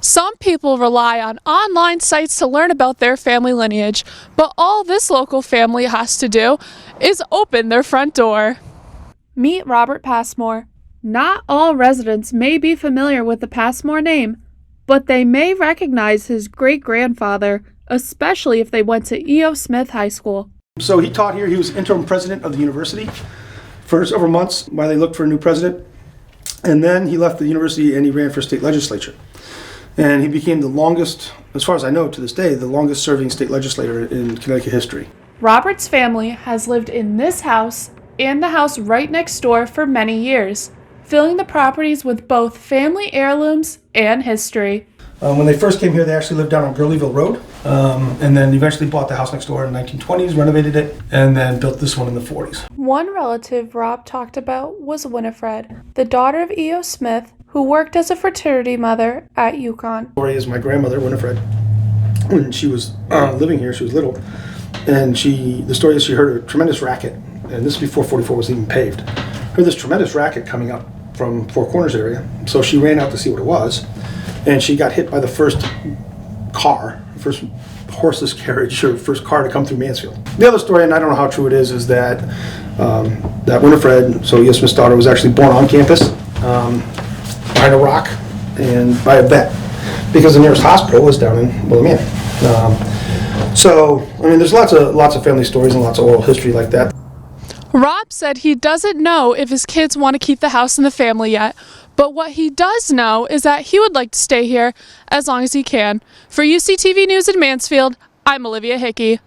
Some people rely on online sites to learn about their family lineage, but all this local family has to do is open their front door. Meet Robert Passmore. Not all residents may be familiar with the Passmore name, but they may recognize his great-grandfather, especially if they went to E.O. Smith High School. So he taught here. He was interim president of the university for several months while they looked for a new president. And then he left the university and he ran for state legislature. And he became the longest, as far as I know to this day, the longest serving state legislator in Connecticut history. Robert's family has lived in this house and the house right next door for many years, filling the properties with both family heirlooms and history. When they first came here, they actually lived down on Gurleyville Road, and then eventually bought the house next door in the 1920s, renovated it, and then built this one in the 40s. One relative Rob talked about was Winifred, the daughter of E.O. Smith, who worked as a fraternity mother at UConn. The story is my grandmother, Winifred, when she was living here, she was little, and the story is she heard a tremendous racket, and this is before 44 was even paved, heard this tremendous racket coming up from Four Corners area, so she ran out to see what it was. And she got hit by the first horseless carriage, or first car to come through Mansfield. The other story, and I don't know how true it is that that Winifred, so E.O. Smith's daughter, was actually born on campus behind a rock and by a vet, because the nearest hospital was down in Willimantic. So, I mean, there's lots of family stories and lots of oral history like that. Rob said he doesn't know if his kids want to keep the house in the family yet, but what he does know is that he would like to stay here as long as he can. For UCTV News in Mansfield, I'm Olivia Hickey.